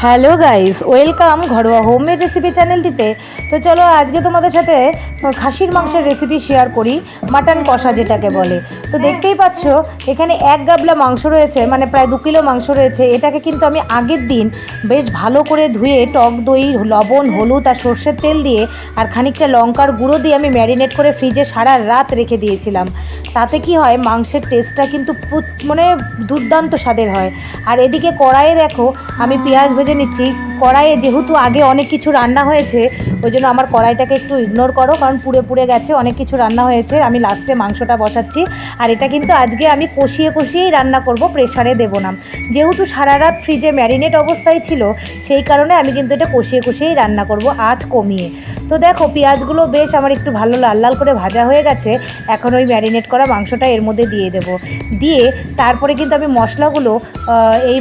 Hello guys, welcome ঘরোয়া homemade recipe চ্যানেলটিতে। তো চলো আজকে তোমাদের সাথে খাসির মাংসের রেসিপি শেয়ার করি, মাটন কষা যেটাকে বলে। তো দেখতেই পাচ্ছ এখানে 1 গাবলা মাংস রয়েছে, মানে প্রায় 2 কিলো মাংস রয়েছে। এটাকে কিন্তু আমি আগের দিন বেশ ভালো করে ধুয়ে টক দই, লবণ, হলুদ আর সর্ষের তেল দিয়ে আর খানিকটা লঙ্কার গুঁড়ো দিয়ে আমি ম্যারিনেট করে ফ্রিজে সারা রাত রেখে দিয়েছিলাম। তাতে কি হয়, মাংসের টেস্টটা কিন্তু মানে দুর্দান্ত স্বাদের হয়। আর এদিকে কড়াইয়ে দেখো আমি পেঁয়াজ ভেজে নিচ্ছি। কড়াইয়ে যেহেতু আগে অনেক কিছু রান্না হয়েছে, ওই জন্য আমার কড়াইটাকে একটু ইগনোর করো, কারণ পুড়ে পুড়ে গেছে, অনেক কিছু রান্না হয়েছে। আমি লাস্টে মাংসটা বসাচ্ছি। আর এটা কিন্তু আজকে আমি কষিয়ে কষিয়েই রান্না করব, প্রেশারে দেবো না। যেহেতু সারা রাত ফ্রিজে ম্যারিনেট অবস্থায় ছিল, সেই কারণে আমি কিন্তু এটা কষিয়ে কষিয়েই রান্না করব, আঁচ কমিয়ে। তো দেখো পেঁয়াজগুলো বেশ আমার একটু ভালো লাল লাল করে ভাজা হয়ে গেছে। এখন ওই ম্যারিনেট করা মাংসটা এর মধ্যে দিয়ে দেবো। দিয়ে তারপরে কিন্তু আমি মশলাগুলো, এই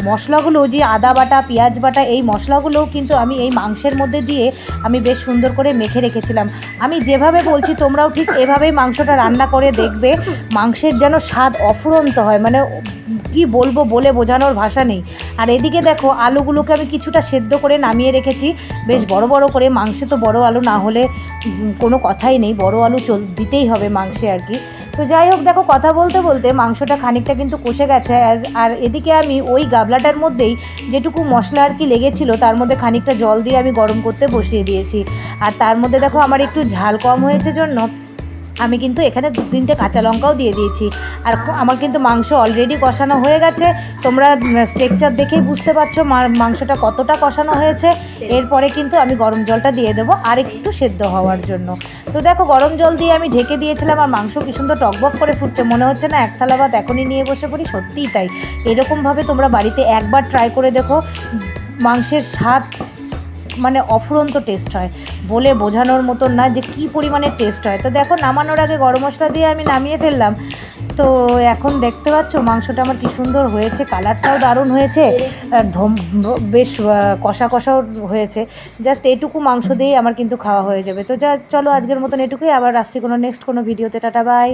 মশলাগুলো যে আদা বাটা, পেঁয়াজ বাটা, এই মশলাগুলোও কিন্তু আমি এই মাংসের মধ্যে দিয়ে আমি বেশ সুন্দর করে মেখে রেখেছিলাম। আমি যেভাবে বলছি তোমরাও ঠিক এভাবেই মাংসটা রান্না করে দেখবে। মাংসের যেন স্বাদ অফুরন্ত হয়, মানে কি বলবো, বলে বোঝানোর ভাষা নেই। আর এদিকে দেখো আলুগুলোকে আমি কিছুটা সেদ্ধ করে নামিয়ে রেখেছি, বেশ বড় বড় করে। মাংসে তো বড় আলু না হলে কোনো কথাই নেই, বড় আলু দিতেই হবে মাংসে আর কি। তো যাই হোক, দেখো কথা বলতে বলতে মাংসটা খানিকটা কিন্তু কষে গেছে। আর এদিকে আমি ওই গাবলাটার মধ্যেই যেটুকু মশলা আর কি লেগেছিল, তার মধ্যে খানিকটা জল দিয়ে আমি গরম করতে বসিয়ে দিয়েছি। আর তার মধ্যে দেখো আমার একটু ঝাল কম হয়েছে জন্য আমি কিন্তু এখানে 2-3টে কাঁচা লঙ্কাও দিয়ে দিয়েছি। আর আমার কিন্তু মাংস অলরেডি কষানো হয়ে গেছে। তোমরা স্ট্রাকচার দেখেই বুঝতে পারছো মাংসটা কতটা কষানো হয়েছে। এরপরে কিন্তু আমি গরম জলটা দিয়ে দেবো আর একটু সেদ্ধ হওয়ার জন্য। তো দেখো গরম জল দিয়ে আমি ঢেকে দিয়েছিলাম, আর মাংস কি সুন্দর টকবক করে ফুটছে, মনে হচ্ছে না এক থালা ভাত এখনই নিয়ে বসে পড়ি। সত্যিই তাই। এরকমভাবে তোমরা বাড়িতে একবার ট্রাই করে দেখো, মাংসের স্বাদ মানে অফুরন্ত টেস্ট হয়, বলে বোঝানোর মতন না যে কী পরিমাণে টেস্ট হয়। তো দেখো নামানোর আগে গরম মশলা দিয়ে আমি নামিয়ে ফেললাম। তো এখন দেখতে পাচ্ছ মাংসটা আমার কী সুন্দর হয়েছে, কালারটাও দারুণ হয়েছে, বেশ কষা কষাও হয়েছে। জাস্ট এটুকু মাংস দিয়েই আমার কিন্তু খাওয়া হয়ে যাবে। তো চলো আজকের মতন এটুকুই, আবার আসছি কোনো নেক্সট কোনো ভিডিওতে। Tata bye.